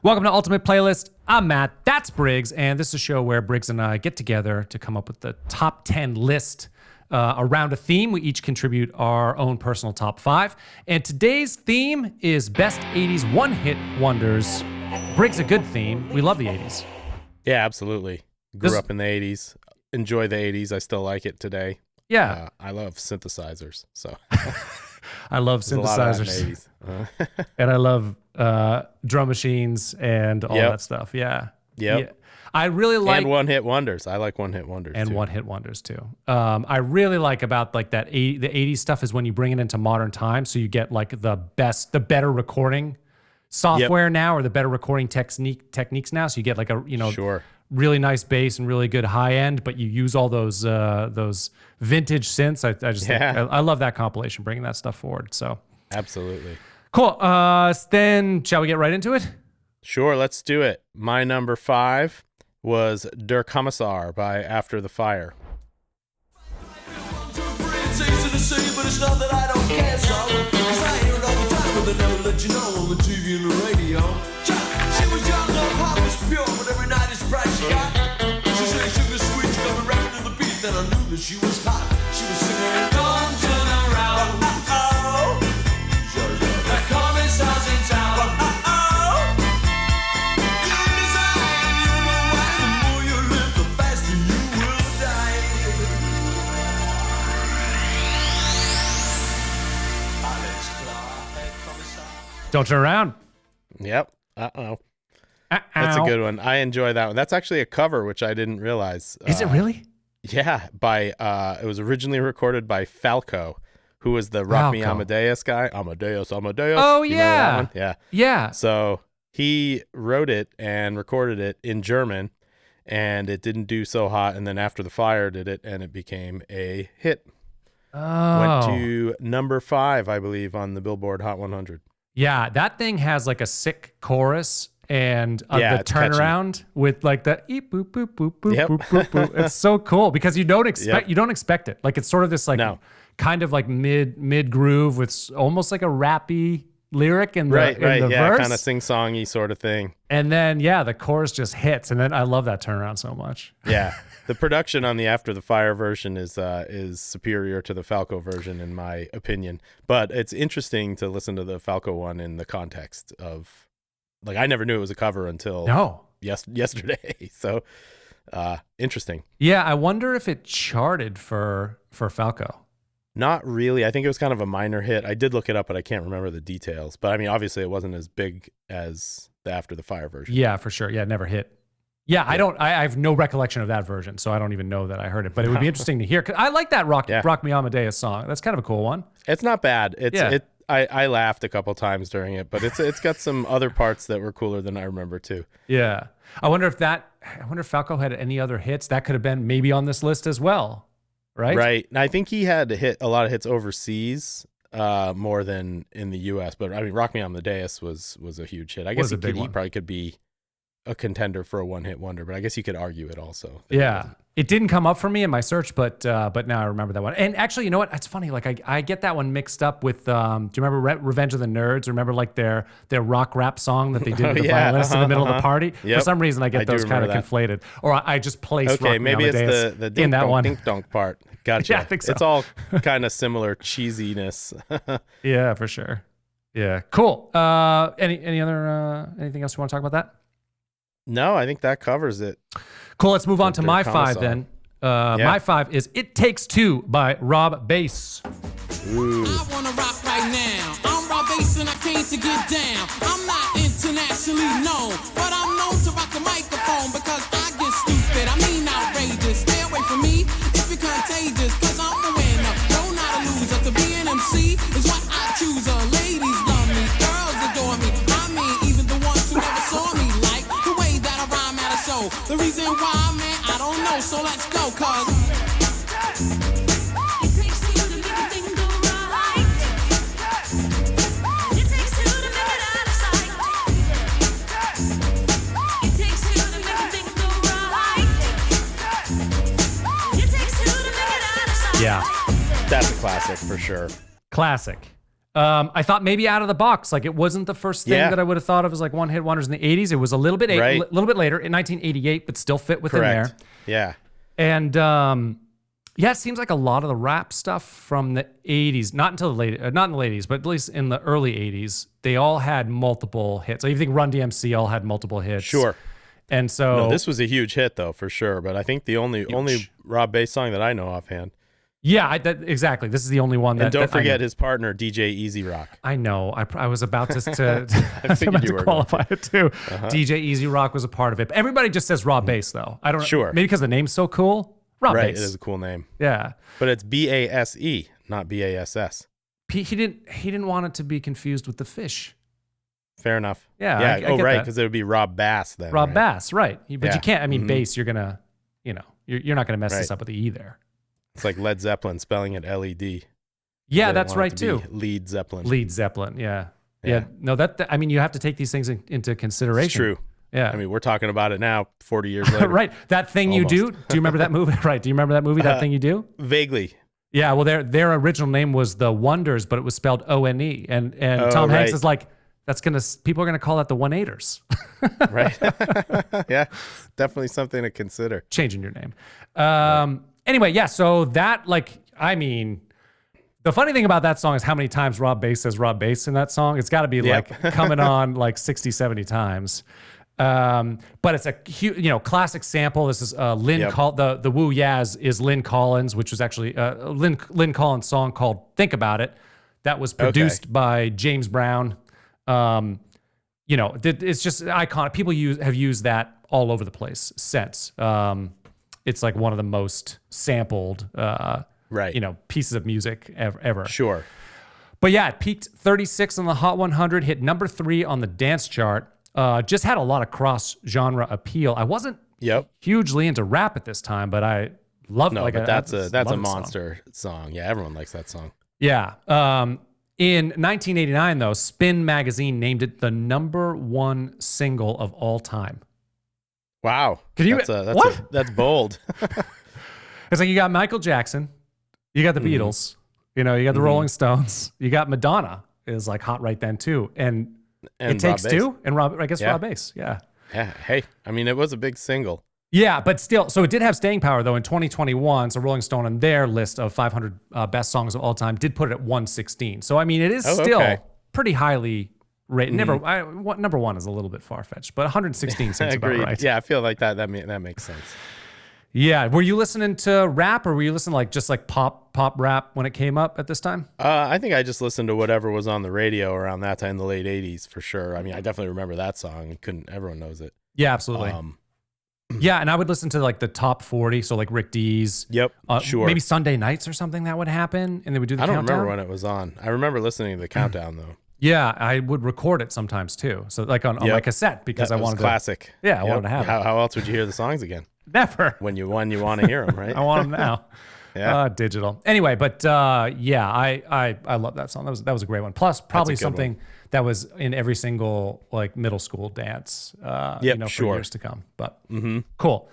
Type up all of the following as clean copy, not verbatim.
Welcome to Ultimate Playlist. I'm Matt, that's Briggs, and this is a show where Briggs and I get together to come up with the top 10 list around a theme. We each contribute our own personal top 5. And today's theme is best 80s one-hit wonders. Briggs, a good theme. We love the 80s. Yeah, absolutely. Grew up in the 80s. Enjoy the 80s. I still like it today. Yeah. I love synthesizers, so... I love synthesizers. And I love drum machines and all that stuff. Yeah. Yeah. I really like... And one-hit wonders. I like one-hit wonders, and too. one-hit wonders, too. I really like about like that the 80s stuff is when you bring it into modern times, so you get like the better recording software now, or the better recording techniques now. So you get like a, really nice bass and really good high end, but you use all those vintage synths. I just think I love that compilation, bringing that stuff forward. So absolutely cool. Then shall we get right into it? Sure, let's do it. My number 5 was Der Kommissar by After the Fire. It's easy to see, but it's not that I don't care so. Cause I hear it all the time, but they never let you know on the TV and the radio. She was young, her heart was pure, but every night it's bright she got. She said sugar sweet, she got me rapping to the beat, then I knew that she was hot. She was singing, don't turn around, oh, the commissar's in town, oh, you design, you know why, the more you live, the faster you will die. Don't turn around. Yep. That's a good one. I enjoy that one. That's actually a cover, which I didn't realize. Is it really? Yeah. It was originally recorded by Falco, who was the Rock Me Amadeus guy. Amadeus. Oh, You know that one? Yeah. Yeah. So he wrote it and recorded it in German, and it didn't do so hot. And then After the Fire did it, and it became a hit. Oh. Went to number 5, I believe, on the Billboard Hot 100. Yeah, that thing has like a sick chorus and the turnaround with like the eep boop boop boop boop boop boop boop. It's so cool because you don't expect it. Like it's sort of this like kind of like mid groove with almost like a rappy lyric in the verse, kind of sing-songy sort of thing. And then the chorus just hits, and then I love that turnaround so much. Yeah. The production on the After the Fire version is superior to the Falco version, in my opinion. But it's interesting to listen to the Falco one in the context of, like, I never knew it was a cover until yesterday. So interesting. Yeah, I wonder if it charted for Falco. Not really. I think it was kind of a minor hit. I did look it up, but I can't remember the details. But I mean, obviously, it wasn't as big as the After the Fire version. Yeah, for sure. Yeah, it never hit. Yeah, I have no recollection of that version, so I don't even know that I heard it. But it would be interesting to hear, because I like that Rock Me Amadeus song. That's kind of a cool one. It's not bad. I laughed a couple times during it, but it's got some other parts that were cooler than I remember too. Yeah, I wonder if Falco had any other hits that could have been maybe on this list as well, right? Right. And I think he had hit a lot of hits overseas, more than in the U.S. But I mean, Rock Me Amadeus was a huge hit. I guess he probably could be a contender for a one-hit wonder, but I guess you could argue it also. Yeah, it didn't come up for me in my search, but now I remember that one. And actually, you know what? That's funny. Like I get that one mixed up with. Do you remember Revenge of the Nerds? Remember like their rock rap song that they did with the violinist in the middle of the party? Yep. For some reason, I get those kind of conflated, or I just placed. Okay, maybe it's the in that one dink donk part. Gotcha. Yeah, I think so. It's all kind of similar cheesiness. Yeah, for sure. Yeah, cool. Any other anything else you want to talk about that? No, I think that covers it. Cool, let's move on to my 5 then. My 5 is It Takes Two by Rob Bass. Ooh. I wanna rock right now. I'm Rob Bass and I came to get down. I'm not internationally known, but I'm known to rock the microphone because I get stupid. I mean outrageous. Stay away from me if you're contagious, cause I'm the winner. No, not a loser. To be an MC is what I choose. Ladies love me, girls adore me. I mean, even the ones who never saw me like the way that I rhyme at a show. The reason why, man, I don't know. So let's go, cause it takes two to make a thing go right. It takes two to make it out of sight. It takes two to make a thing go right. It takes two to make it out of sight. Yeah, that's a classic for sure. Classic. I thought maybe Out of the Box. Like, it wasn't the first thing Yeah. that I would have thought of as like one-hit wonders in the 80s. It was a little bit Right. little bit later in 1988, but still fit within Correct. there. Yeah. And yeah, it seems like a lot of the rap stuff from the 80s, not in the late 80s, but at least in the early 80s, they all had multiple hits. Like, you think Run DMC all had multiple hits. Sure. And so No, this was a huge hit though, for sure. But I think the only Rob Bass song that I know offhand. yeah, exactly. This is the only one that. And don't that I forget know. his partner, DJ Easy Rock. I know. I was about to I was figured about you to were qualify it too. DJ Easy Rock was a part of it. But everybody just says Rob Bass though. I don't know. Sure. Maybe because the name's so cool. Rob Right, Bass. it is a cool name. Yeah. But it's BASE, not BASS. He didn't want it to be confused with the fish. Fair enough. Yeah, Yeah. I get Right, that. because it would be Rob Bass then. Rob right? Bass, right? But Yeah. you can't. I mean, bass. You're gonna, you're not gonna mess this Right. up with the E there. It's like Led Zeppelin spelling it LED. Yeah, They that's want it right to too. be Lead Zeppelin. Lead Zeppelin. Yeah. Yeah. No, I mean, you have to take these things into consideration. It's true. Yeah. I mean, we're talking about it now, 40 years later. right. That thing you do. Do you remember that movie? Right. Do you remember that movie? That thing you do? Vaguely. Yeah. Well, their original name was The Wonders, but it was spelled O-N-E, and Oh, Tom Hanks right. is like, people are gonna call that the 1-8ers. Right. Yeah. Definitely something to consider. Changing your name. Anyway, yeah. So that, like, I mean, the funny thing about that song is how many times Rob Bass says Rob Bass in that song. It's got to be Yep. like coming on like 60, 70 times. But it's a huge, classic sample. This is Lynn Yep. the Woo Yaz is Lynn Collins, which was actually a Lynn Collins song called "Think About It," that was produced by James Brown. It's just iconic. People have used that all over the place since. It's like one of the most sampled, Right. pieces of music ever. Sure. But yeah, it peaked 36 on the Hot 100, hit number 3 on the dance chart. Just had a lot of cross-genre appeal. I wasn't Yep. hugely into rap at this time, but I love it. No, Like, but that's I a love this song. monster song. Yeah, everyone likes that song. Yeah. In 1989, though, Spin magazine named it the number 1 single of all time. Wow. Can you- That's bold. It's like you got Michael Jackson, you got the Beatles, you got the Rolling Stones, you got Madonna is like hot right then too, and And It Takes Rob Bass. Two, and Rob Bass, yeah. Yeah. Hey, I mean, it was a big single. Yeah, but still, so it did have staying power though in 2021. So Rolling Stone on their list of 500 best songs of all time did put it at 116. So I mean, it is still okay. pretty highly rated. Number 1 is a little bit far fetched, but 116 seems about Agreed. right. Yeah, I feel like that makes sense. Yeah. Were you listening to rap, or were you listening just like pop rap when it came up at this time? I think I just listened to whatever was on the radio around that time in the late 80s for sure. I mean, I definitely remember that song. Everyone knows it. Yeah, absolutely. Yeah, and I would listen to like the top 40, so like Rick D's. Yep, sure. Maybe Sunday nights or something that would happen, and they would do the I don't countdown. remember when it was on. I remember listening to the countdown though. Yeah, I would record it sometimes too. So like on my cassette because That I was wanted classic. to. Yeah, I wanted to have it. How else would you hear the songs again? Never. When you want to hear them, right? I want them now. Yeah. Digital. Anyway, but yeah, I love that song. That was a great one. Plus, probably good something that was in every single like middle school dance. For sure. years to come. But cool.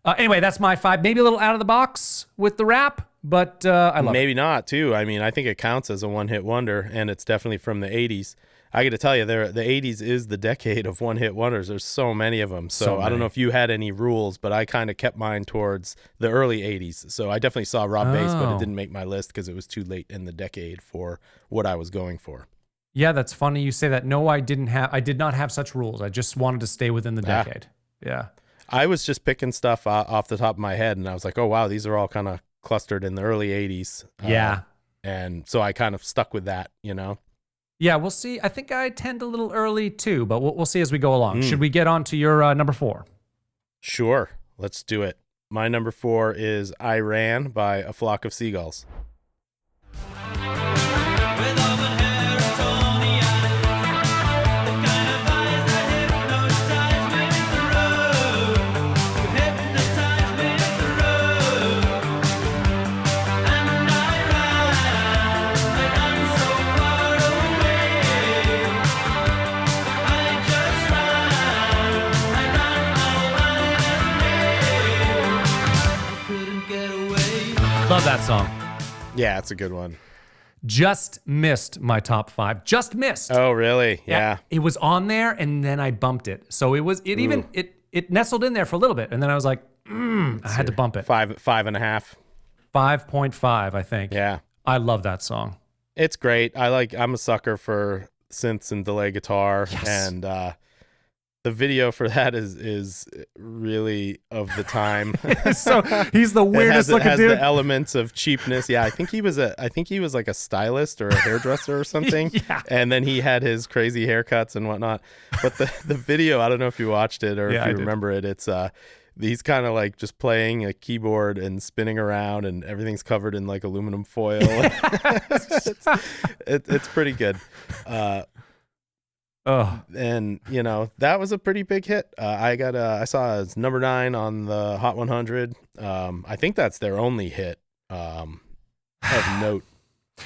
Anyway, that's my 5. Maybe a little out of the box with the rap, but I love it. Maybe not too. I mean, I think it counts as a one-hit wonder, and it's definitely from the 80s. I got to tell you, the 80s is the decade of one-hit wonders. There's so many of them. So I don't know if you had any rules, but I kind of kept mine towards the early 80s. So I definitely saw Rob Bass, but it didn't make my list because it was too late in the decade for what I was going for. Yeah, that's funny you say that. No, I did not have such rules. I just wanted to stay within the decade. Yeah. I was just picking stuff off the top of my head, and I was like, oh, wow, these are all kind of clustered in the early 80s. Yeah. And so I kind of stuck with that, Yeah, we'll see. I think I tend a little early too, but we'll see as we go along. Should we get on to your number 4? Sure. Let's do it. My number 4 is I Ran by A Flock of Seagulls. Love that song. Yeah, it's a good one. just missed my top 5. Just missed. Oh, really? Yeah. It was on there, and then I bumped it. So it nestled in there for a little bit, and then I was like, I had to bump it. 5.5. 5.5, I think. Yeah. I love that song. It's great. I'm a sucker for synths and delay guitar, and the video for that is really of the time. So he's the weirdest looking it has dude. the elements of cheapness. Yeah, I think he was like a stylist or a hairdresser or something. Yeah. And then he had his crazy haircuts and whatnot. But the video, I don't know if you watched it or Yeah, if I you did. remember it. It's he's kind of like just playing a keyboard and spinning around, and everything's covered in like aluminum foil. it's pretty good. And that was a pretty big hit. I saw it's number 9 on the Hot 100. I think that's their only hit of note.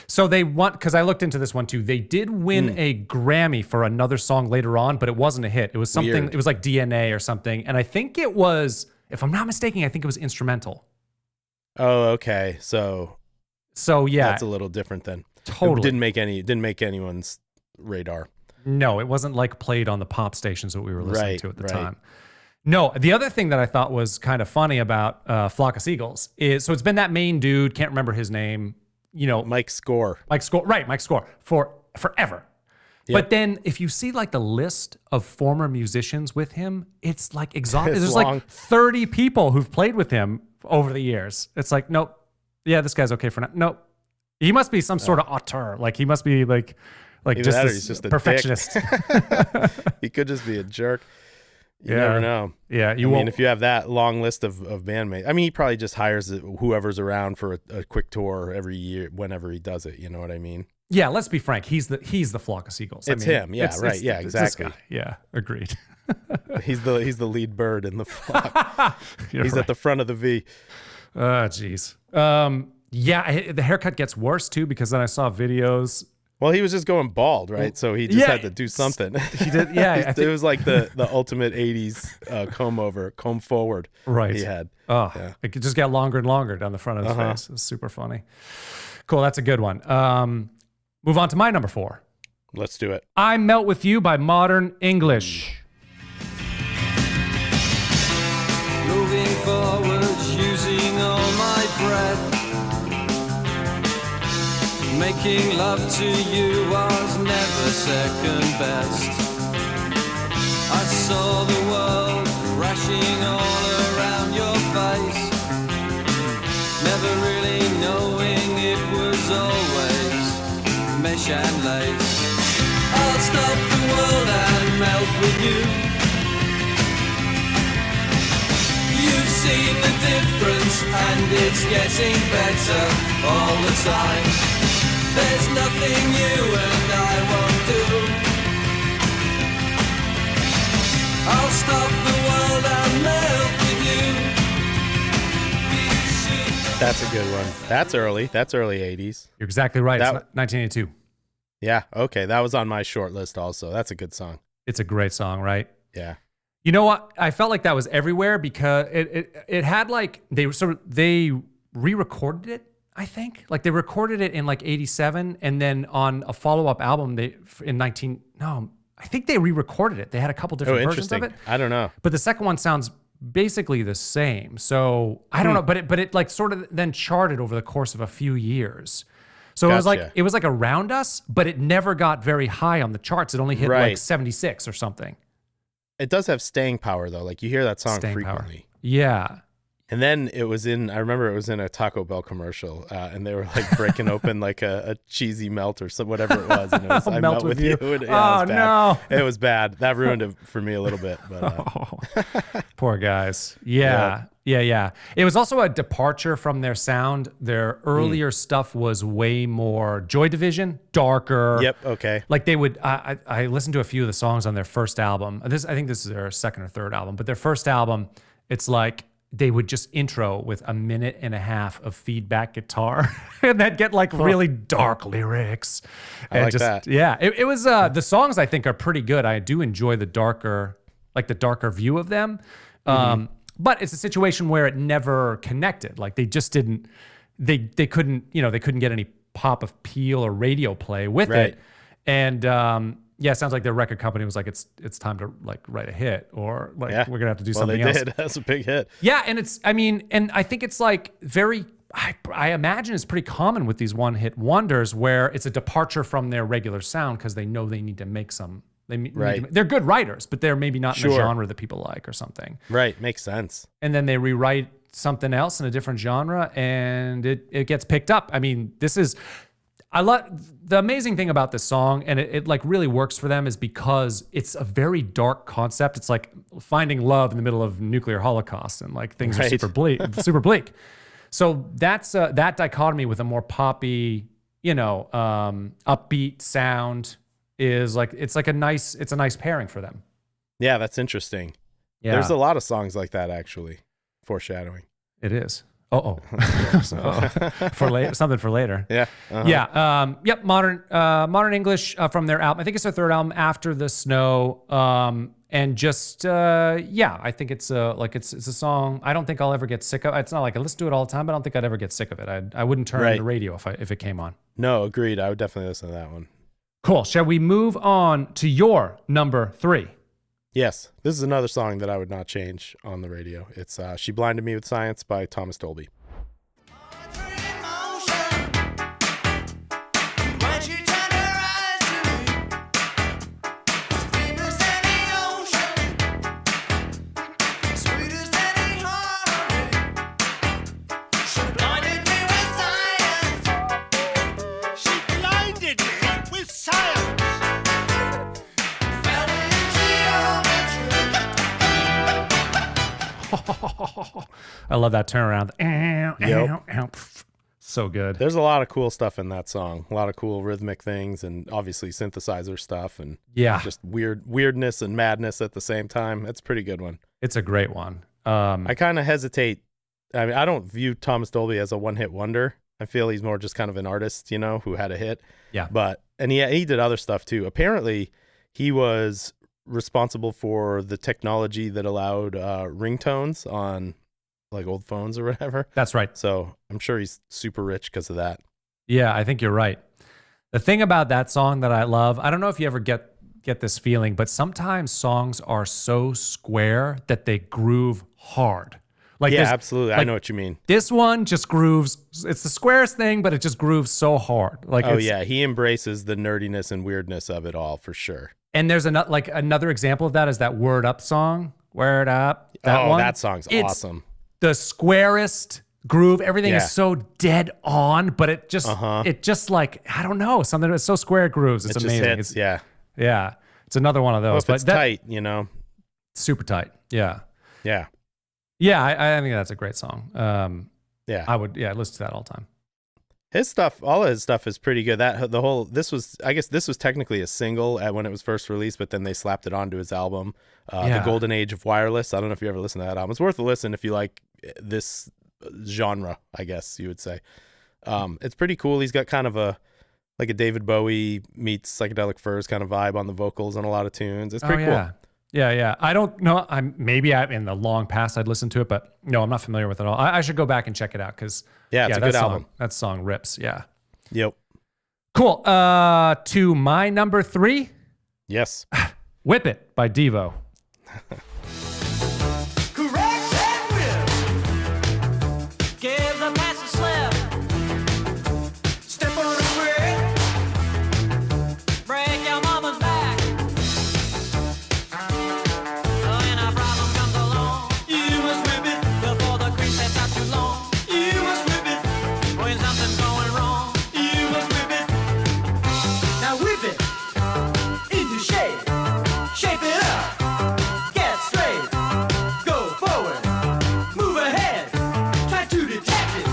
So they because I looked into this one too. They did win a Grammy for another song later on, but it wasn't a hit. It was something. Weird. It was like DNA or something, and I think it was, if I'm not mistaken, I think it was instrumental. Oh, okay. So yeah, that's a little different then. Totally. It didn't make anyone's radar. No, it wasn't like played on the pop stations that we were listening Right, to at the right. time. No, the other thing that I thought was kind of funny about Flock of Seagulls is, so it's been that main dude, can't remember his name, Mike Score. Mike Score for forever. Yep. But then if you see like the list of former musicians with him, it's like exhausting. It's There's long. like 30 people who've played with him over the years. It's like, nope. Yeah, this guy's okay for now. Nope. He must be some sort of auteur. Like he must be like Either just that or this he's just a perfectionist. He could just be a jerk. You Yeah. never know. Yeah, I mean, if you have that long list of bandmates, I mean, he probably just hires whoever's around for a quick tour every year, whenever he does it. You know what I mean? Yeah, let's be frank. He's the Flock of Seagulls. It's him. Yeah, right. Yeah, it's exactly. this guy. Yeah, agreed. He's the lead bird in the flock. You're He's right. at the front of the V. Jeez. Yeah, the haircut gets worse too, because then I saw videos. Well, he was just going bald, right? So he just Yeah, had to do something. He did. Yeah, I it think, was like the ultimate '80s comb forward. right. He had. Oh, Yeah. it could just get longer and longer down the front of his face. It's super funny. Cool. That's a good one. Move on to my number 4. Let's do it. I Melt With You by Modern English. Moving forwards, using all my breath. Making love to you was never second best. I saw the world crashing all around your face. Never really knowing it was always mesh and lace. I'll stop the world and melt with you. You've seen the difference and it's getting better all the time. There's nothing you and I won't do. I'll stop the world and melt with you. That's a good one. That's early. That's early '80s. You're exactly right. It's That- 1982. Yeah. Okay. That was on my short list also. That's a good song. It's a great song, right? Yeah. You know what? I felt like that was everywhere because it had like they re-recorded it. I think like they recorded it in like 87, and then on a follow-up album I think they re-recorded it. They had a couple different versions of interesting. it. I don't know. But the second one sounds basically the same. So I don't know, but it like sort of then charted over the course of a few years. So Gotcha. it was like around us, but it never got very high on the charts. It only hit like Right. 76 or something. It does have staying power though. Like you hear that song Staying power. frequently. Yeah. And then I remember it was in a Taco Bell commercial, and they were like breaking open like a cheesy melt or whatever it was. And it was, I melt with you. And, yeah, Oh, it was bad. no. It was bad. That ruined it for me a little bit. But Poor guys. Yeah. It was also a departure from their sound. Their earlier stuff was way more Joy Division, darker. yep. Okay. Like they would, I listened to a few of the songs on their first album. I think this is their second or third album, but their first album, it's like they would just intro with a minute and a half of feedback guitar and then get like really dark lyrics. And like that. Yeah, it was, the songs I think are pretty good. I do enjoy the darker view of them. But it's a situation where it never connected. Like they just didn't, they couldn't get any pop appeal or radio play with Right. it. And yeah, it sounds like their record company was like, it's time to like write a hit, or like we're gonna have to do something else. They did. That's a big hit. Yeah, and I think it's like very. I imagine it's pretty common with these one-hit wonders where it's a departure from their regular sound because they know they need to make some. They're good writers, but they're maybe not in the genre that people like or something. Right, makes sense. And then they rewrite something else in a different genre, and it gets picked up. I mean, I love the amazing thing about this song, and it like really works for them, is because it's a very dark concept. It's like finding love in the middle of nuclear holocaust, and like things are super bleak. So that's that dichotomy with a more poppy, upbeat sound is like it's a nice pairing for them. Yeah, that's interesting. Yeah, there's a lot of songs like that actually. Foreshadowing. It is. Something for later. Yeah. Yeah. Yep. Modern English from their album. I think it's their third album after the snow. And just I think it's a song I don't think I'll ever get sick of. It's not like I listen to it all the time, but I don't think I'd ever get sick of it. I wouldn't turn on the radio if it came on. No, agreed. I would definitely listen to that one. Cool. Shall we move on to your number 3? Yes, this is another song that I would not change on the radio. It's She Blinded Me with Science by Thomas Dolby. I love that turnaround. Yep. So good. There's a lot of cool stuff in that song. A lot of cool rhythmic things, and obviously synthesizer stuff, and just weirdness and madness at the same time. It's a pretty good one. It's a great one. I kind of hesitate. I mean, I don't view Thomas Dolby as a one-hit wonder. I feel he's more just kind of an artist, who had a hit. Yeah. And he did other stuff too. Apparently, he was responsible for the technology that allowed ringtones on like old phones or whatever. That's right. So I'm sure he's super rich because of that. Yeah, I think you're right. The thing about that song that I love, I don't know if you ever get this feeling, but sometimes songs are so square that they groove hard. Like absolutely. I know what you mean. This one just grooves. It's the squarest thing, but it just grooves so hard. Like, he embraces the nerdiness and weirdness of it all for sure. And there's another example of that is that Word Up song. Word Up. That song's awesome. The squarest groove. Everything is so dead on, but it just like, I don't know, something that's so square it grooves. It's amazing. Hits, yeah. It's another one of those. Well, if it's tight, super tight. Yeah. Yeah. Yeah, I think that's a great song. I would listen to that all the time. His stuff, all of his stuff is pretty good. This was technically a single when it was first released, but then they slapped it onto his album, The Golden Age of Wireless. I don't know if you ever listened to that album. It's worth a listen if you like this genre, I guess you would say. It's pretty cool. He's got kind of a David Bowie meets Psychedelic Furs kind of vibe on the vocals on a lot of tunes. It's pretty cool. Yeah. I don't know. Maybe in the long past I'd listen to it, but no, I'm not familiar with it all. I should go back and check it out because it's a good album. That song rips. Yeah. Yep. Cool. To my number 3. Yes. Whip It by Devo. Correct and whip. Give the pass a slip. Step on the square. Break your mama's back. When a problem comes along, you must whip it before the cream sets out too long. You must whip it when something's going wrong. You must whip it. Now whip it into shape. Shape it up. Get straight. Go forward. Move ahead. Try to detach it.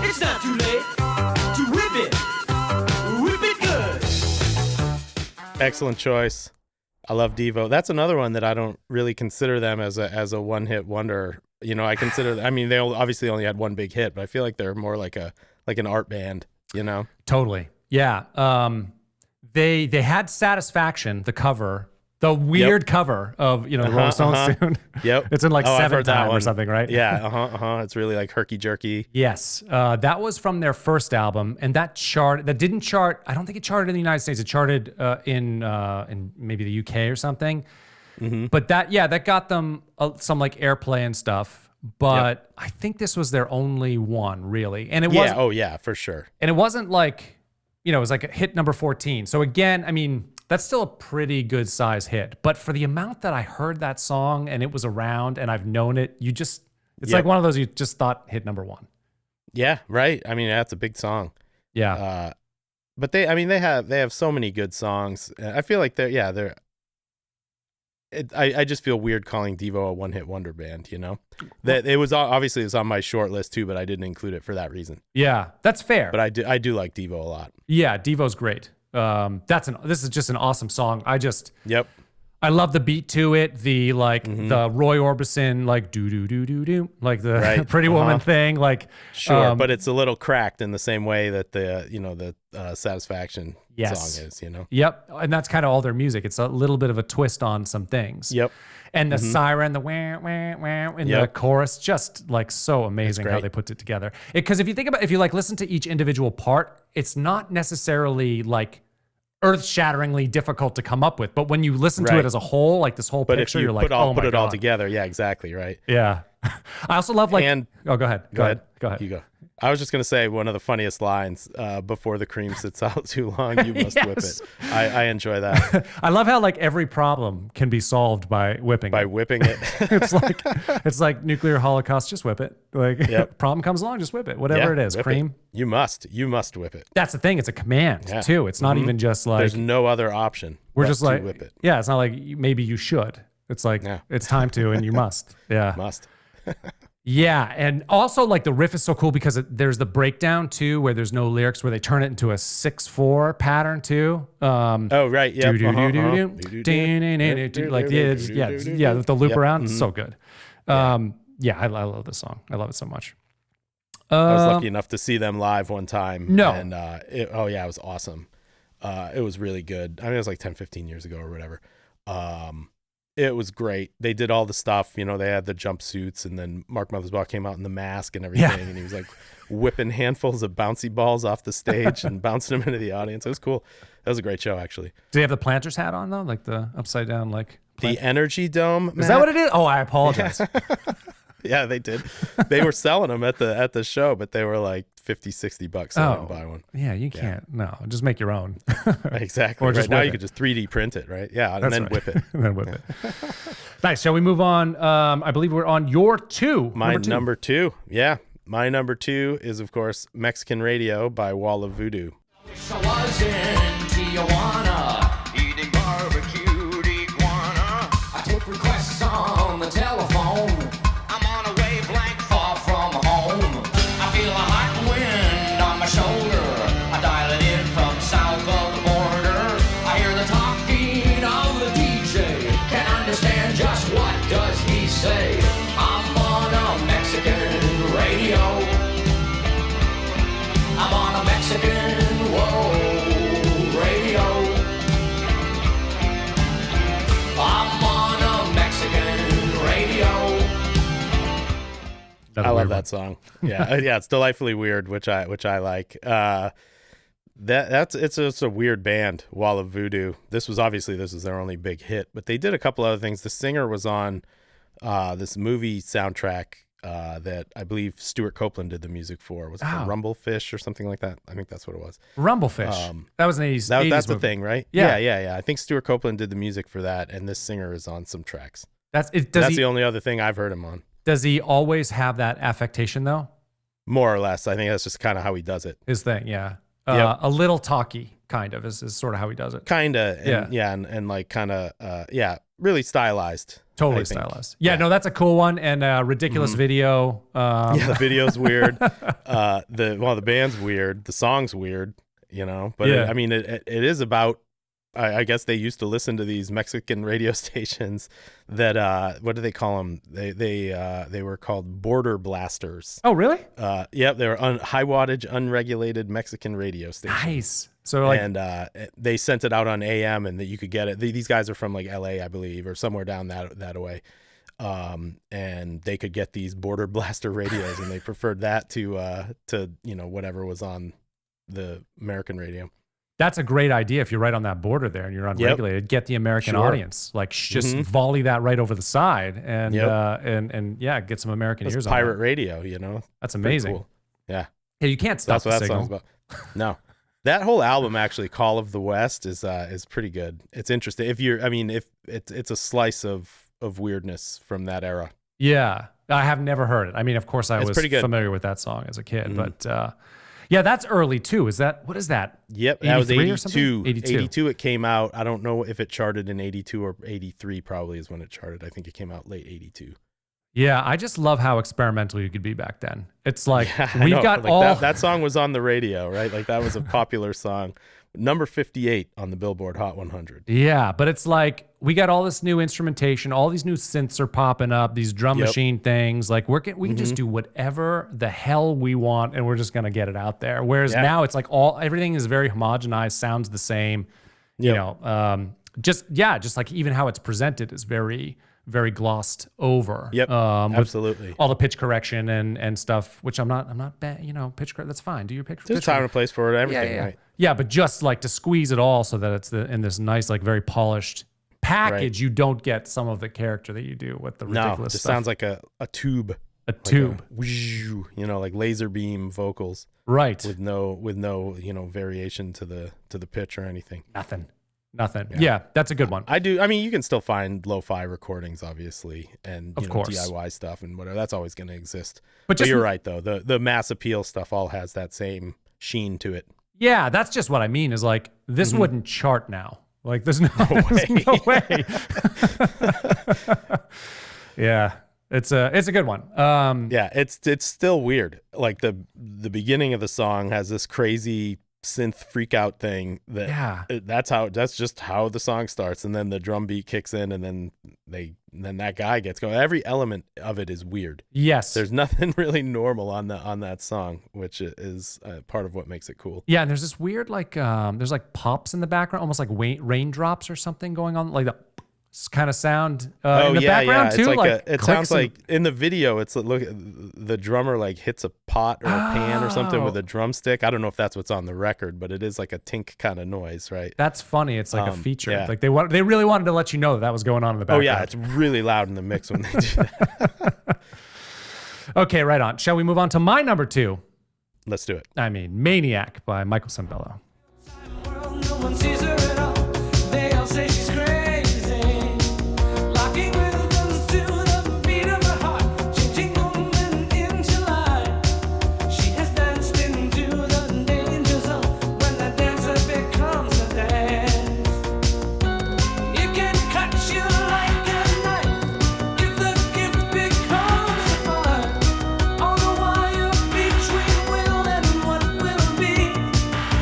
It's not too late to whip it. Whip it good. Excellent choice. I love Devo. That's another one that I don't really consider them as a one-hit wonder. I consider. I mean, they obviously only had one big hit, but I feel like they're more like an art band. Totally. Yeah. They had Satisfaction, the cover, The weird cover of, the Rolling Stones tune. Yep. It's in like I've Seven heard that Time or one. something, right? Yeah. It's really like herky jerky. Yes. That was from their first album, and that didn't chart. I don't think it charted in the United States. It charted in maybe the UK or something. But that got them some like airplay and stuff. But I think this was their only one, really. And it was. Oh yeah, for sure. And it wasn't like, it was like a hit number 14. So again, I mean, that's still a pretty good size hit. But for the amount that I heard that song and it was around and I've known it, it's like one of those you just thought hit number 1. Yeah, right. I mean, that's a big song. Yeah. But they have so many good songs. I feel like I just feel weird calling Devo a one-hit wonder band, That it was obviously it's on my short list too, but I didn't include it for that reason. Yeah, that's fair. But I do like Devo a lot. Yeah, Devo's great. This is just an awesome song. Yep. I love the beat to it. The the Roy Orbison like do do do do do like the Pretty Woman thing. Like sure, but it's a little cracked in the same way that the Satisfaction song is. Yep, and that's kind of all their music. It's a little bit of a twist on some things. Yep. And the siren, the wah wah wah in the chorus, just like so amazing how they put it together. Because if you like listen to each individual part, it's not necessarily like earth-shatteringly difficult to come up with, but when you listen to it as a whole, like this whole picture, you're like, oh my put it all God. together, yeah, exactly, right. Yeah. I also love go ahead. Go ahead. You go. I was just gonna say one of the funniest lines before the cream sits out too long, you must whip it. I enjoy that. I love how like every problem can be solved by whipping. Whipping it. it's like nuclear holocaust. Just whip it. Like problem comes along, just whip it. Whatever it is, cream. You must whip it. That's the thing. It's a command too. It's not even just like there's no other option. We're just like whip it. Yeah, it's not like maybe you should. It's like it's time to, and you must. Yeah, must. Yeah, and also like the riff is so cool because there's the breakdown too, where there's no lyrics, where they turn it into a 6/4 pattern too. Oh right, yeah. Like with the loop around, it's so good. Yeah, I love this song. I love it so much. I was lucky enough to see them live one time. No, and it was awesome. It was really good. I mean, it was like 10, 15 years ago or whatever. It was great. They did all the stuff, they had the jumpsuits, and then Mark Mothersbaugh came out in the mask and everything, and he was like whipping handfuls of bouncy balls off the stage and bouncing them into the audience. It was cool. That was a great show, actually. Do they have the planter's hat on though, like the upside down, like the Energy Dome? Is that what it is? Oh, I apologize. Yeah, they did. They were selling them at the show, but they were like $50-$60, so I didn't buy one. Yeah, you can't. No, just make your own. Exactly. Or just now whip you it. could just 3D print it, right? Yeah, and That's then right. whip it. And then whip it. Nice. Shall we move on? I believe we're on your two. My number two. Yeah. My number 2 is, of course, Mexican Radio by Wall of Voodoo. Wish I was in Tijuana, eating barbecued iguana. I take requests on the telephone. I'm on a wavelength far from home. I feel a hot wind on my shoulder. I dial it in from south of the border. I hear the talking of the DJ. Can't understand just what does he say. I'm on a Mexican radio. I'm on a Mexican radio. I'm on a Mexican radio. I love that song. Yeah, yeah, it's delightfully weird, which I like. It's a weird band, Wall of Voodoo. This was their only big hit, but they did a couple other things. The singer was on this movie soundtrack that I believe Stuart Copeland did the music for. Was it called Rumblefish or something like that? I think that's what it was. Rumblefish. That was an 80s. That's 80s the movie. thing, right? Yeah. Yeah. I think Stuart Copeland did the music for that, and this singer is on some tracks. That's the only other thing I've heard him on. Does he always have that affectation though? More or less. I think that's just kind of how he does it. His thing, yeah. Yep. A little talky, kind of, is sort of how he does it. Kind of, and like kind of, really stylized. Totally I think. stylized. Yeah, no, that's a cool one, and ridiculous video. Yeah, the video's weird. The band's weird. The song's weird. But Yeah. it is about I guess they used to listen to these Mexican radio stations that what do they call them? They were called border blasters. Oh, really? Yep, they were high wattage, unregulated Mexican radio stations. Nice. So like, And they sent it out on AM, and that you could get it. These guys are from like LA, I believe, or somewhere down that way. And they could get these border blaster radios, and they preferred that to whatever was on the American radio. that's a great idea. If you're right on that border there and you're unregulated, get the American Sure. audience. Like just volley that right over the side and and yeah, get some American It's ears on pirate that. radio, That's Pretty amazing. cool. Yeah. Yeah, you can't stop That's what the that signal. song's about. No. That whole album, actually, Call of the West, is pretty good. It's interesting. If it's a slice of weirdness from that era. Yeah, I have never heard it. I mean, of course, I It's was pretty good. familiar with that song as a kid, but yeah, that's early too. What is that? Yep, that was 83 or something? 82. 82. It came out. I don't know if it charted in 82 or 83. Probably is when it charted. I think it came out late 82. Yeah, I just love how experimental you could be back then. It's like I we've know, got like all that song was on the radio, right? Like that was a popular song, number 58 on the Billboard Hot 100. Yeah, but it's like we got all this new instrumentation, all these new synths are popping up, these drum machine things. Like we can just do whatever the hell we want, and we're just gonna get it out there. Whereas now it's like everything is very homogenized, sounds the same. You know, just like even how it's presented is very glossed over. Yep, with absolutely. all the pitch correction and stuff, which I'm not bad. You know, pitch correction. That's fine. Do your pitch. There's a time and a place for it. Everything, right? Yeah, but just like to squeeze it all so that it's in this nice, like very polished package, you don't get some of the character that you do with the ridiculous No, it just stuff. sounds like a tube. A tube. Like laser beam vocals Right. with no variation to the pitch or anything. Nothing. Yeah, that's a good one. I mean, you can still find lo-fi recordings, obviously, and Of course. DIY stuff and whatever. That's always going to exist. But But just- you're right, though. The mass appeal stuff all has that same sheen to it. Yeah, that's just what I mean is like this wouldn't chart now. Like there's no way. no way. Yeah. It's a good one. Yeah, it's still weird. Like the beginning of the song has this crazy synth freak out thing that's just how the song starts, and then the drum beat kicks in, and then that guy gets going. Every element of it is weird. Yes. There's nothing really normal on that song, which is part of what makes it cool. Yeah, and there's this weird like there's like pops in the background, almost like raindrops or something going on, like the kind of sound in the background too. It's like it clicks sounds and- like in the video. It's the drummer like hits a pot or a pan or something with a drumstick. I don't know if that's what's on the record, but it is like a tink kind of noise, right? That's funny. It's like a feature. yeah. Like they really wanted to let you know that was going on in the Oh background. yeah, it's really loud in the mix when they do that. Okay, right on. Shall we move on to my number 2? Let's do it. I mean, Maniac by Michael Sambello. World, no one sees her at all. They all say she's crazy. Locking rhythms to the beat of her heart. Changing moment into life. She has danced into the danger zone. When the dancer becomes a dance. It can cut you like a knife. If the gift becomes a fire. On the wire between will and what will be.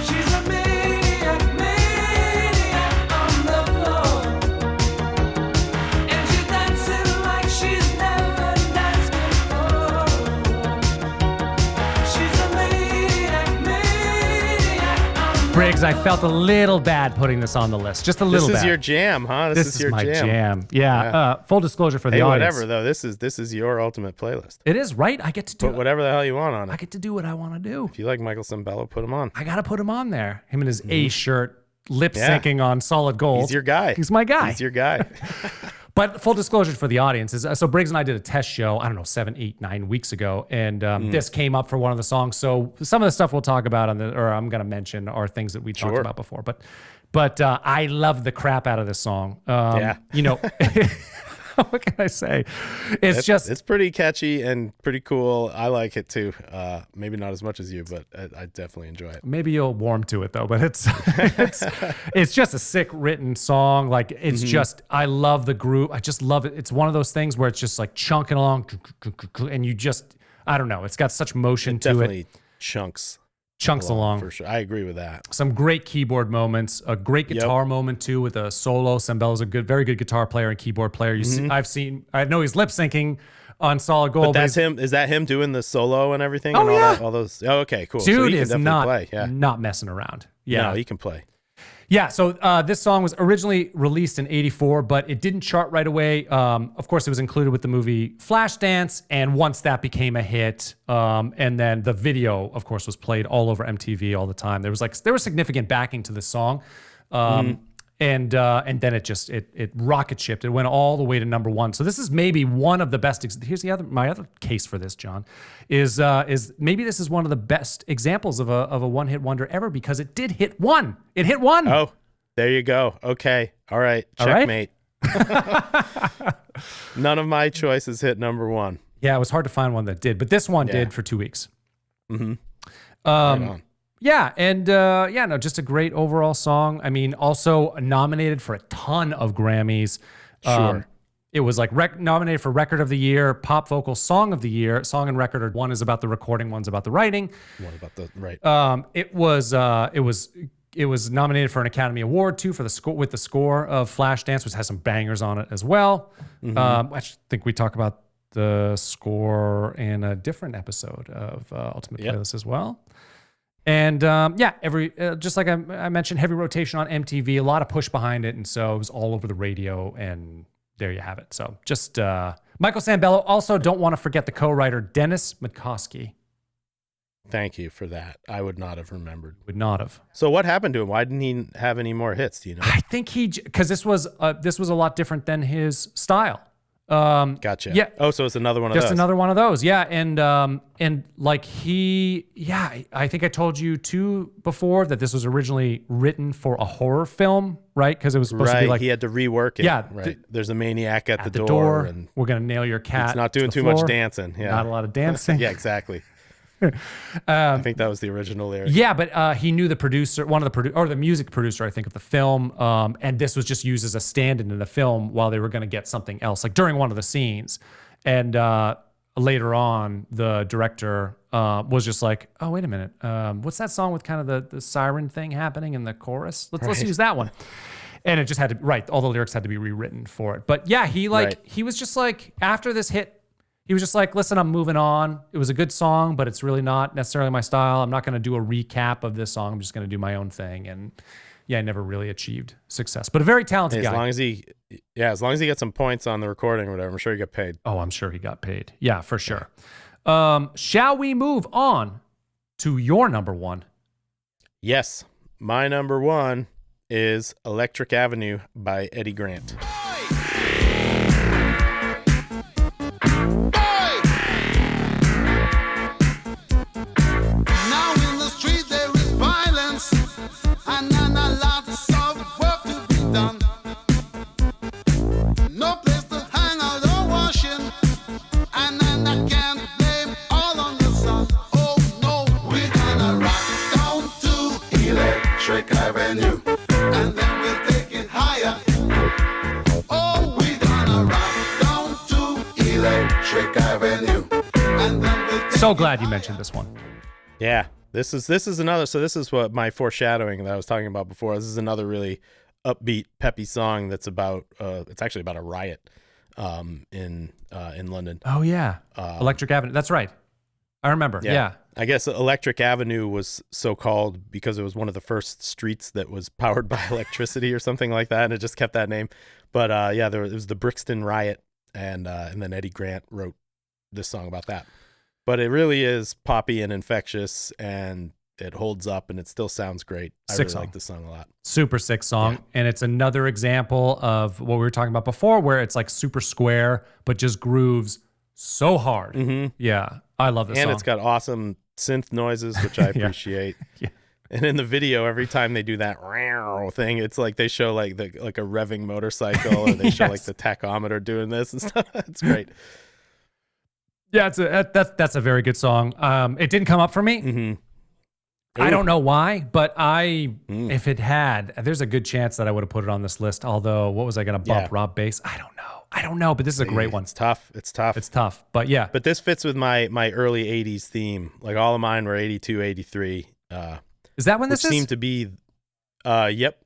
She's a maniac on the floor. And she's dancing like she's never danced before. She's a maniac on the Briggs, I felt a little bad putting this on the list. Just a little This bad. is your jam, huh? This is your my jam. Yeah. Full disclosure for the Hey, audience. whatever though. This is your ultimate playlist. It is, right? I get to do Put whatever the hell you want on I it. get to do what I want to do. If you like Michael Sambello, put him on. I got to put him on there. Him in his A shirt, lip syncing on Solid Gold. He's your guy. He's my guy. He's your guy. But full disclosure for the audience is so Briggs and I did a test show, I don't know, 7, 8, 9 weeks ago. And this came up for one of the songs. So some of the stuff we'll talk about or I'm going to mention are things that we talked Sure. about before. But I love the crap out of this song. Yeah. You know, what can I say? It's pretty catchy and pretty cool. I like it too. Maybe not as much as you, but I definitely enjoy it. Maybe you'll warm to it though, but it's just a sick written song. Like it's just, I love the groove. I just love it. It's one of those things where it's just like chunking along and you just, I don't know. It's got such motion to Definitely it. chunks. chunks along. for sure. I agree with that. Some great keyboard moments, a great guitar moment too with a solo. Sambello's a very good guitar player and keyboard player. I know he's lip syncing on Solid Gold. But that's him. Is that him doing the solo and everything? Oh, and all yeah. that, all those. Oh, okay, cool. Dude so he can is definitely play. Yeah. not messing around. Yeah, No, he can play. Yeah, so this song was originally released in '84, but it didn't chart right away. Of course, it was included with the movie Flashdance, and once that became a hit, and then the video, of course, was played all over MTV all the time. There was significant backing to this song, and then it rocket shipped. It went all the way to number one. So this is maybe one of the best. Here's my other case for this, John, is maybe this is one of the best examples of a one-hit wonder ever because it did hit one. It hit one. Oh, there you go. Okay. All right. All right? Checkmate. None of my choices hit number one. Yeah, it was hard to find one that did, but this one did for 2 weeks. Right on. Yeah, and just a great overall song. I mean, also nominated for a ton of Grammys. Sure. It was like nominated for Record of the Year, Pop Vocal Song of the Year. Song and record, one is about the recording, one's about the writing. What about the right? It was nominated for an Academy Award too for the score with the score of Flashdance, which has some bangers on it as well. I think we talk about the score in a different episode of Ultimate Playlist as well. And just like I mentioned, heavy rotation on MTV, a lot of push behind it, and so it was all over the radio, and there you have it. So just Michael Sambello. Also, don't want to forget the co-writer Dennis McCoskey. Thank you for that. I would not have remembered. Would not have. So what happened to him? Why didn't he have any more hits? Do you know? I think because this was a lot different than his style. Gotcha. Yeah. Oh, so it's another one of those. Just another one of those. Yeah. And like I think I told you too before that this was originally written for a horror film, right? Because it was supposed to be like, he had to rework it. Yeah, right. There's a maniac at the door, and we're going to nail your cat. it's not doing to the too much floor. dancing. Yeah. Not a lot of dancing. Yeah, exactly. I think that was the original lyric. Yeah, but he knew the producer, the music producer, I think, of the film, and this was just used as a stand-in in the film while they were going to get something else, like during one of the scenes. And later on, the director was just like, "Oh, wait a minute, what's that song with kind of the siren thing happening in the chorus? Let's use that one." And it just had to all the lyrics had to be rewritten for it. But yeah, he was just like after this hit. He was just like, listen, I'm moving on. It was a good song, but it's really not necessarily my style. I'm not going to do a recap of this song. I'm just going to do my own thing. And I never really achieved success, but a very talented guy. As long as he got some points on the recording or whatever, I'm sure he got paid. Oh, I'm sure he got paid. Yeah, for sure. Shall we move on to your number one? Yes. My number one is Electric Avenue by Eddie Grant. Now in the street there is violence, and lots of work to be done. No place to hang out or washing, and I can't blame all on the sun. Oh no, we're gonna rock down to Electric Avenue, and then we'll take it higher. Oh, we're gonna rock down to Electric Avenue, and then we'll take So glad you mentioned this one. Yeah. This is another. So this is what my foreshadowing that I was talking about before. This is another really upbeat, peppy song that's about. It's actually about a riot, in London. Oh yeah, Electric Avenue. That's right. I remember. Yeah. I guess Electric Avenue was so called because it was one of the first streets that was powered by electricity or something like that, and it just kept that name. But it was the Brixton riot, and then Eddie Grant wrote this song about that. But it really is poppy and infectious, and it holds up, and it still sounds great. I really like this song a lot. Super sick song. And it's another example of what we were talking about before, where it's like super square, but just grooves so hard. Mm-hmm. Yeah. I love this song. And it's got awesome synth noises, which I appreciate. Yeah. And in the video, every time they do that thing, it's like they show like a revving motorcycle, or they show like the tachometer doing this and stuff. It's great. Yeah, that's a very good song. It didn't come up for me. Mm-hmm. I don't know why, but if it had, there's a good chance that I would have put it on this list. Although, what was I going to bump? Rob Bass? I don't know, but this is a great one. It's tough. It's tough. But yeah. But this fits with my early 80s theme. Like all of mine were 82, 83. Is that when which this is? seemed to be, yep.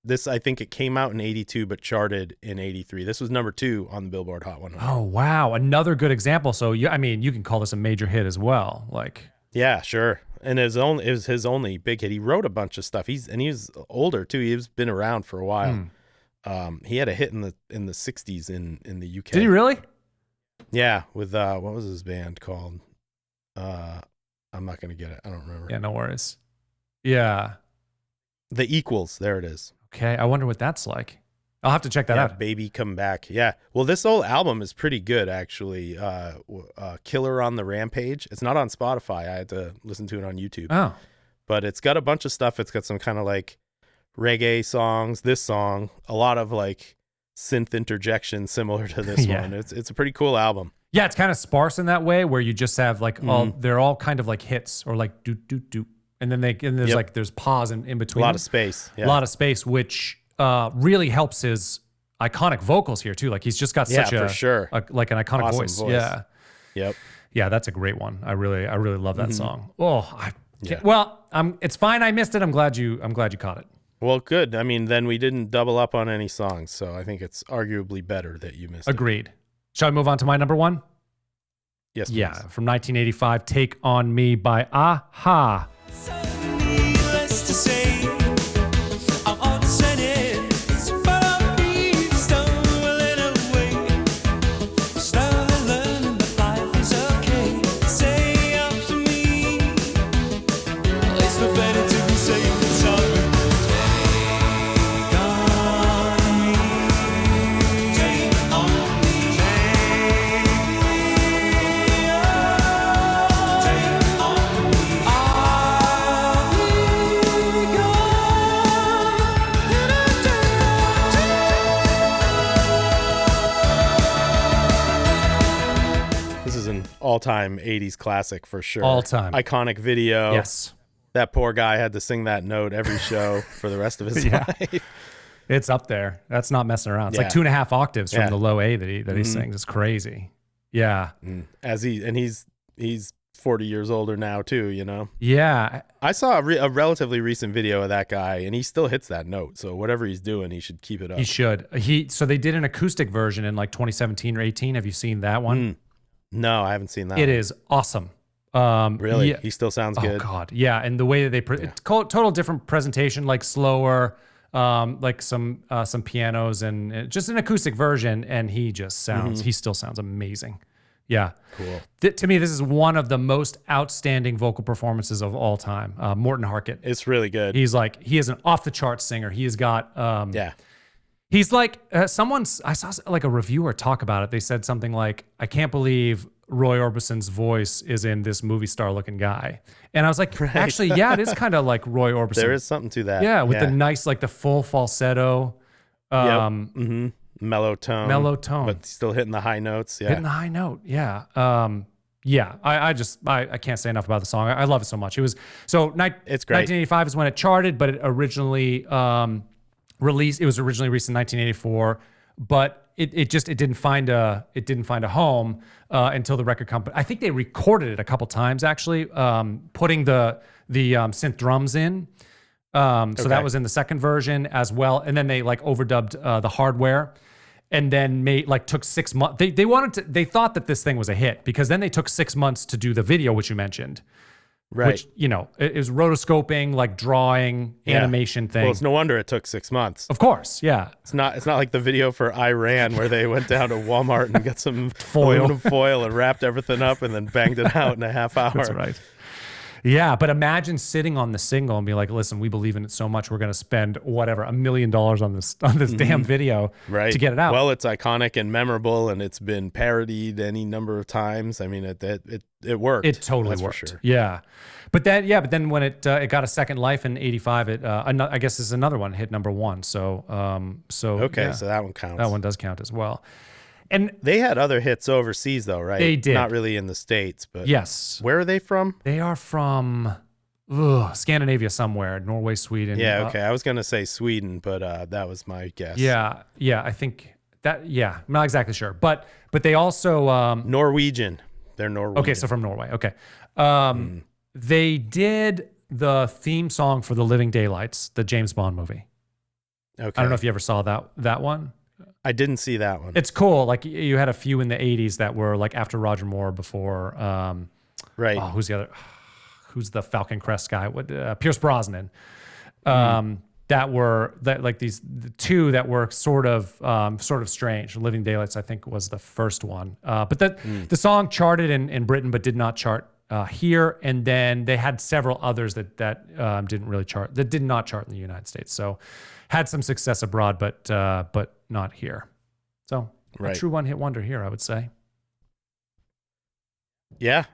This, I think it came out in 82, but charted in 83. This was number 2 on the Billboard Hot 100. Oh, wow. Another good example. So, I mean, you can call this a major hit as well. Like, Yeah, sure. And it was his only big hit. He wrote a bunch of stuff. He was older too. He's been around for a while. He had a hit in the 60s in the UK. did he really? Yeah, with what was his band called? I'm not gonna get it. I don't remember. Yeah, no worries. Yeah. The Equals. There it is. Okay. I wonder what that's like. I'll have to check that Yeah, out. Baby Come Back. Yeah. Well, this whole album is pretty good, actually. Killer on the Rampage. It's not on Spotify. I had to listen to it on YouTube. Oh, But it's got a bunch of stuff. It's got some kind of like reggae songs. This song, a lot of like synth interjection similar to this Yeah. one. It's a pretty cool album. yeah. It's kind of sparse in that way where you just have like they're all kind of like hits or like doot, doot, doot. And then there's Yep. like, there's pause in A between. lot them. of space. Yeah. A lot of space, which really helps his iconic vocals here too. Like he's just got such for sure. like an iconic Awesome voice. voice. Yeah. Yep. Yeah, that's a great one. I really love that song. Oh, I can't, Yeah. well, it's fine. I missed it. I'm glad you caught it. Well, good. I mean, then we didn't double up on any songs, so I think it's arguably better that you missed it. Agreed. Shall I move on to my number one? Yes, Yeah, please. from 1985, "Take on Me" by Aha. Needless to say, I'm upset, but I'm stumbling away. Slowly learning that life is okay. Say after me, it's no better to be safe than sorry. Take on me, take on me. This is an all-time 80s classic for sure. All-time. Iconic video. Yes, That poor guy had to sing that note every show for the rest of his Yeah. life. it's up there. That's not messing around. It's like Yeah. 2.5 octaves from Yeah. the low A that he sings. It's crazy. Yeah, He's 40 years older now too, you know. yeah. I saw a relatively recent video of that guy, and he still hits that note. So whatever he's doing, he should keep it up. He should. So they did an acoustic version in like 2017 or 18. Have you seen that one? No, I haven't seen that. It one. is awesome. Really? Yeah. He still sounds Oh good. God, yeah, and the way that it's total different presentation, like slower, like some pianos and just an acoustic version, and he just sounds, he still sounds amazing. Yeah, Cool. To me, this is one of the most outstanding vocal performances of all time. Morton Harkett, It's really good. he is an off the charts singer. He has got Yeah. He's like I saw like a reviewer talk about it. They said something like, "I can't believe Roy Orbison's voice is in this movie star looking guy." And I was like, actually, yeah, it is kind of like Roy Orbison. There is something to that. yeah, with the nice, like the full falsetto, mellow tone. mellow tone. But still hitting the high notes. Yeah. hitting the high note. Yeah. Yeah. I can't say enough about the song. I love it so much. It was It's great. 1985 is when it charted, but it originally released. It was originally released in 1984, but it didn't find a home until the record company. I think they recorded it a couple times actually, putting the synth drums in. So that was in the second version as well, and then they like overdubbed the hardware, and then took 6 months. They thought that this thing was a hit because then they took 6 months to do the video, which you mentioned. Right. Which, it was rotoscoping, like drawing, animation thing. Well, it's no wonder it took 6 months. Of course, yeah. It's not like the video for Iran where they went down to Walmart and got some Foil. aluminum foil and wrapped everything up and then banged it out in a half hour. That's right. Yeah, but imagine sitting on the single and be like, listen, we believe in it so much, we're going to spend whatever, $1 million on this damn video Right. to get it out. Well, it's iconic and memorable, and it's been parodied any number of times. I mean, it worked. It totally that's worked. for sure. Yeah. But then when it got a second life in 85, I guess this is another one, hit number 1. So Okay, yeah, so that one counts. that one does count as well. And They had other hits overseas, though, right? They did. Not really in the States, but yes, where are they from? they are from Scandinavia somewhere, Norway, Sweden. Yeah, okay. I was going to say Sweden, but that was my guess. Yeah, I think that. Yeah, I'm not exactly sure, but they also. Norwegian. They're Norwegian. Okay, so from Norway. Okay, they did the theme song for The Living Daylights, the James Bond movie. Okay. I don't know if you ever saw that one. I didn't see that one. It's cool. Like you had a few in the 80s that were like after Roger Moore, before right. oh, who's the Falcon Crest guy? Pierce Brosnan. The two that were sort of strange. Living Daylights, I think, was the first one. But the song charted in Britain, but did not chart here. And then they had several others that did not chart in the United States. So had some success abroad, but not here. So Right. a true one-hit wonder here, I would say. Yeah.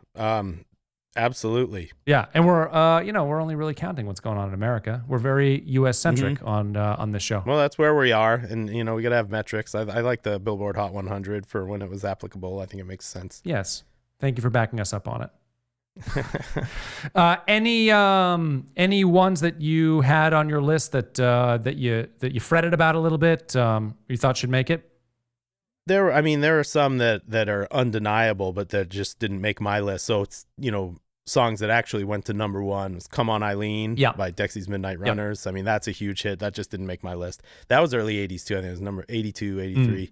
Absolutely. Yeah, and we're only really counting what's going on in America. We're very U.S. centric on this show. Well, that's where we are, and we got to have metrics. I like the Billboard Hot 100 for when it was applicable. I think it makes sense. Yes, thank you for backing us up on it. Any ones that you had on your list that you fretted about a little bit, you thought should make it? There are some that are undeniable, but that just didn't make my list. So it's songs that actually went to number one was "Come On Eileen" by Dexy's Midnight Runners. I mean, that's a huge hit. That just didn't make my list. That was early 80s too. I think it was number 82, 83.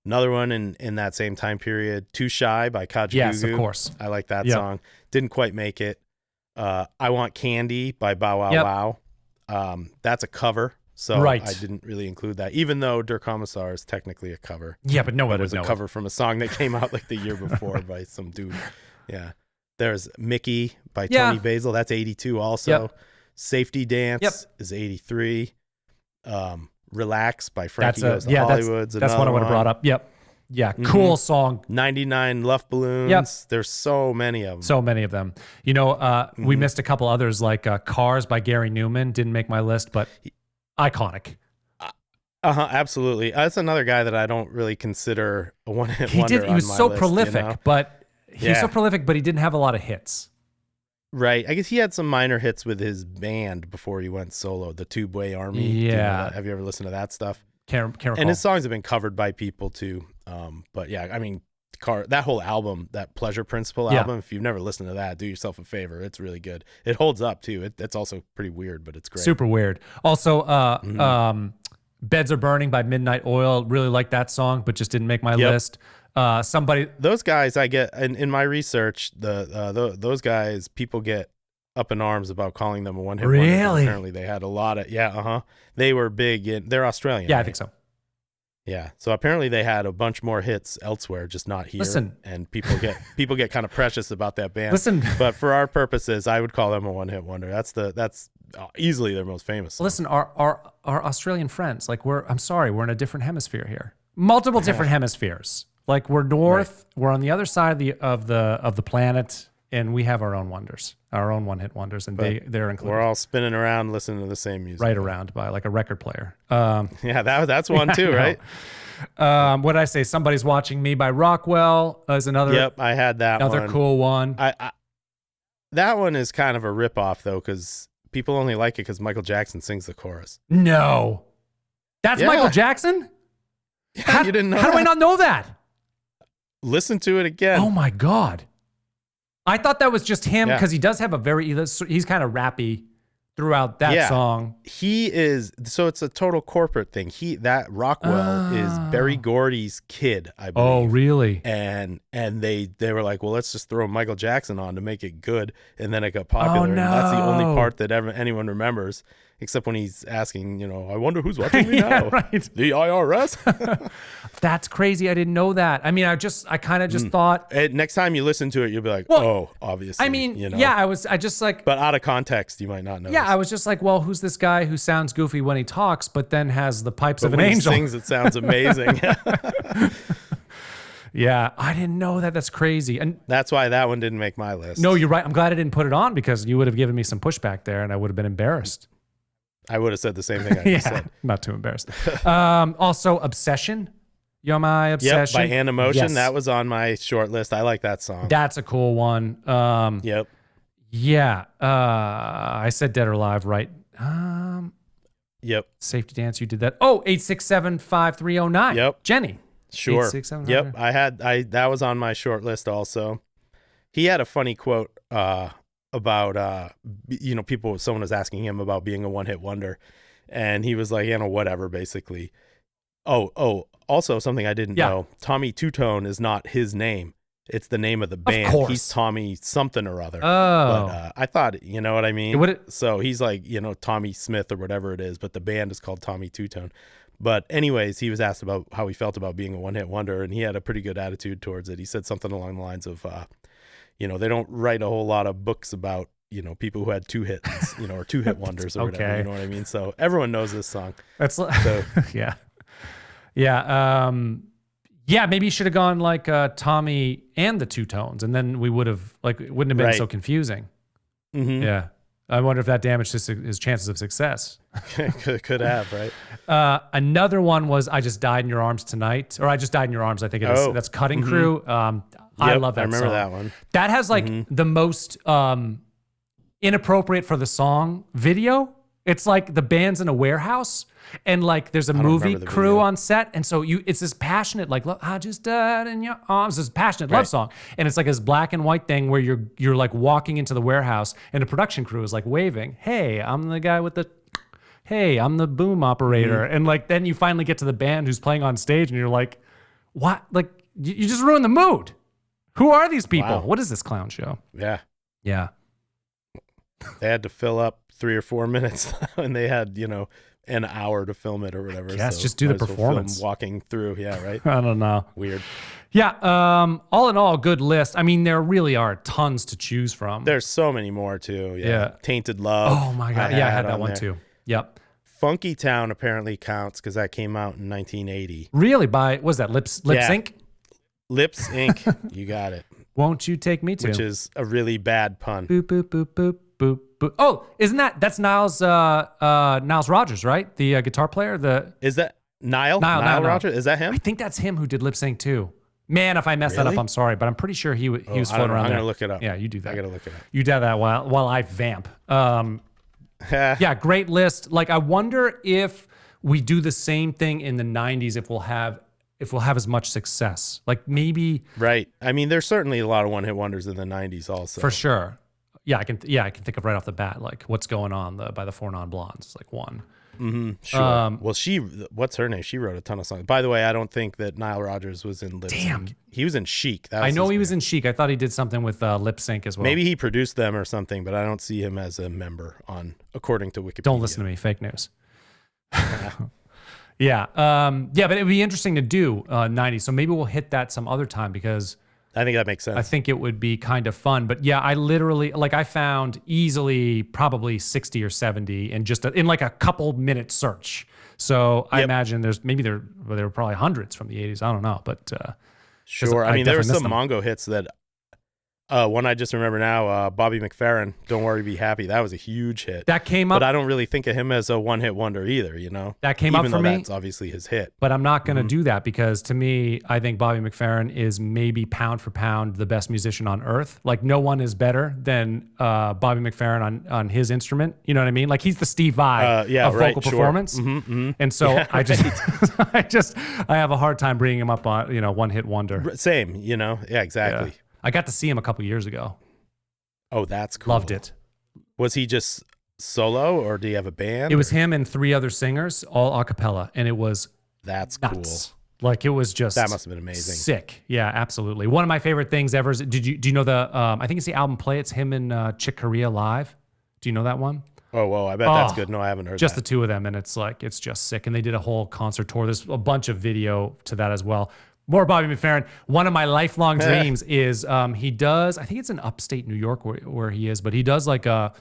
Another one in that same time period, "Too Shy" by Kajagoogoo. Yes, of course. I like that song. Didn't quite make it. "I Want Candy" by Bow Wow Wow. That's a cover. So I didn't really include that, even though Der Kommissar is technically a cover. Yeah, but no one was would a know cover from a song that came out like the year before by some dude. Yeah. There's "Mickey" by Tony Basil. That's 82 also. "Safety Dance" is 83. "Relax" by Frankie Goes to Hollywood's that's one I would have brought up. Yep. Yeah, cool song. 99 Luft Balloons. Yep. There's so many of them. So many of them. We missed a couple others like "Cars" by Gary Newman. Didn't make my list, but iconic. Absolutely. That's another guy that I don't really consider a one-hit wonder. He was so prolific, but he didn't have a lot of hits. Right. I guess he had some minor hits with his band before he went solo, the Tube Way Army. Yeah. Have you ever listened to that stuff? Can't recall. And his songs have been covered by people too. But yeah, I mean, that whole album, that Pleasure Principle album, if you've never listened to that, do yourself a favor. It's really good. It holds up too. It's also pretty weird, but it's great. Super weird. Also, "Beds Are Burning" by Midnight Oil. Really like that song, but just didn't make my list. Those guys, I get in my research, those guys, people get up in arms about calling them a one-hit wonder. Really? Apparently they had a lot of they were big they're Australian. Yeah, right? I think so. Yeah. So apparently they had a bunch more hits elsewhere, just not here. Listen. And people get kind of precious about that band. Listen. But for our purposes, I would call them a one-hit wonder. That's easily their most famous song. Listen, our Australian friends, like we're in a different hemisphere here. Multiple different hemispheres. Like we're north, we're on the other side of the planet, and we have our own wonders, our own one-hit wonders, and they're included. We're all spinning around listening to the same music. Right around by like a record player. That's one too, right? What did I say? Somebody's Watching Me by Rockwell is another. Yep, I had that another one. cool one. That one is kind of a ripoff though, because people only like it because Michael Jackson sings the chorus. No, that's Michael Jackson. Yeah, you didn't know. How do I not know that? Listen to it again. Oh my God. I thought that was just him because he does have he's kind of rappy throughout that song. He is, so it's a total corporate thing. That Rockwell is Berry Gordy's kid, I believe. Oh, really? And they were like, well, let's just throw Michael Jackson on to make it good. And then it got popular. Oh, no. And that's the only part that anyone remembers, except when he's asking, I wonder who's watching me now. Right. The IRS? That's crazy. I didn't know that. I mean, I kind of just thought. Next time you listen to it, you'll be like, oh, obviously. I mean, But out of context, you might not know. Yeah, I was just like, well, who's this guy who sounds goofy when he talks, but then has the pipes of an when angel? He sings, it sounds amazing. Yeah, I didn't know that. That's crazy. And that's why that one didn't make my list. No, you're right. I'm glad I didn't put it on because you would have given me some pushback there and I would have been embarrassed. I would have said the same thing I just said. Not too embarrassed. Also, Obsession. You're My Obsession. Yep, by Animotion. Yes. That was on my short list. I like that song. That's a cool one. Yep. Yeah. I said Dead or Alive, right? Yep. Safety Dance, you did that. Oh, 867-5309. Yep. Jenny. Sure. Yep. That was on my short list also. He had a funny quote about someone was asking him about being a one-hit wonder, and he was like, whatever, basically. Also something I didn't know, Tommy Two-Tone is not his name. It's the name of the band. course. He's Tommy something or other. Oh. But I thought, you know what I mean? Would it- So he's like, Tommy Smith or whatever it is, but the band is called Tommy Two-Tone. But anyways, he was asked about how he felt about being a one-hit wonder, and he had a pretty good attitude towards it. He said something along the lines of, they don't write a whole lot of books about, people who had two hits, or two-hit wonders or whatever. Okay. You know what I mean? So everyone knows this song. That's So yeah. Yeah. Maybe you should have gone like Tommy and the Two Tones, and then we would have it wouldn't have been Right. so confusing. mhm. Yeah. I wonder if that damaged his chances of success. could have, right? Another one was "I Just Died in Your Arms Tonight," or "I Just Died in Your Arms." I think it is. Oh. That's Cutting Crew. I Yep, love that. I remember song. that one. That has the most inappropriate for the song video. It's like the band's in a warehouse and there's a movie remember the crew video. on set. And so it's this passionate, I just died in your arms, this passionate love Right. song. And it's like this black and white thing where you're walking into the warehouse and the production crew is waving, "Hey, I'm the guy with hey, I'm the boom operator." Mm-hmm. And then you finally get to the band who's playing on stage and you're like, what? You just ruined the mood. Who are these people? Wow. What is this clown show? Yeah. Yeah. They had to fill up 3 or 4 minutes and they had, an hour to film it or whatever. Guess just do the might as well performance. film walking through. Yeah. Right. I don't know. Weird. Yeah. All in all, good list. I mean, there really are tons to choose from. There's so many more too. Yeah. Yeah. Tainted Love. Oh my God. I had that one there. too. Yep. Funky Town apparently counts because that came out in 1980. Really? What was that? Lip Yeah. Sync? Lips Inc. You got it. Won't you take me to? Which is a really bad pun. Boop, boop, boop, boop, boop, boop. Oh, that's Niles Rodgers, right? The guitar player. Is that Nile Nile. Rodgers? Is that him? I think that's him who did Lip Sync too. Man, if I messed that up, Really? I'm sorry, but I'm pretty sure he was I don't floating know. around I'm there. gonna look it up. Yeah, you do that. I gotta look it up. You do that while I vamp. Yeah, great list. I wonder if we do the same thing in the 90s, if we'll have as much success. Maybe Right. I mean, there's certainly a lot of one-hit wonders in the 90s also. for sure. Yeah, I can think of right off the bat What's Going On by the Four Non Blondes, one. Sure. Well, what's her name? She wrote a ton of songs. By the way, I don't think that Nile Rodgers was in Lip Damn. Sync. He was in Chic. That was I know his he was band. in Chic. I thought he did something with Lip Sync as well. Maybe he produced them or something, but I don't see him as a member according to Wikipedia. Don't listen to me. Fake news. Yeah. But it'd be interesting to do 90s. So maybe we'll hit that some other time because I think that makes sense. I think it would be kind of fun. But yeah, I literally I found easily probably 60 or 70 in in a couple minute search. So I Yep. imagine there were probably hundreds from the 80s. I don't know, but Sure. I I mean, there were definitely some missed them. Mongo hits that. One I just remember now, Bobby McFerrin, "Don't Worry, Be Happy." That was a huge hit. that came up. But I don't really think of him as a one-hit wonder either, That came up Even for though me. that's obviously his hit. But I'm not Mm-hmm. going to do that because to me, I think Bobby McFerrin is maybe pound for pound the best musician on earth. No one is better than Bobby McFerrin on his instrument. You know what I mean? He's the Steve Vai Yeah, of right, vocal sure. performance. And so I have a hard time bringing him up on one hit wonder. Same, Yeah, exactly. Yeah. I got to see him a couple years ago. Oh, that's cool. Loved it. Was he just solo or do you have a band? It was him and 3 other singers, all a cappella, and it was That's nuts. It was just That must have been amazing. sick. Yeah, absolutely. One of my favorite things ever is, do you know the I think it's the album Play? It's him and Chick Corea live. Do you know that one? Oh, whoa, I bet that's good. No, I haven't heard Just that. the two of them, and it's just sick. And they did a whole concert tour. There's a bunch of video to that as well. More Bobby McFerrin. One of my lifelong dreams is he does, I think it's in upstate New York where he is, but he does a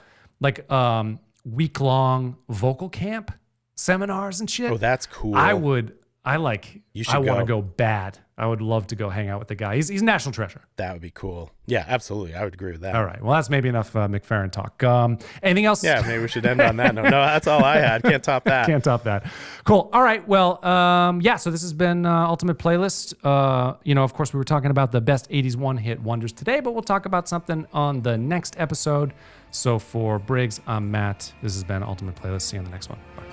week-long vocal camp seminars and shit. Oh, that's cool. You should I want to go. go bad. I would love to go hang out with the guy. He's a national treasure. That would be cool. Yeah, absolutely. I would agree with that. All right. Well, that's maybe enough McFerrin talk. Anything else? Yeah, maybe we should end on that note. No, that's all I had. Can't top that. Can't top that. Cool. All right. Well, so this has been Ultimate Playlist. Of course, we were talking about the best 80s one-hit wonders today, but we'll talk about something on the next episode. So for Briggs, I'm Matt. This has been Ultimate Playlist. See you on the next one. Bye.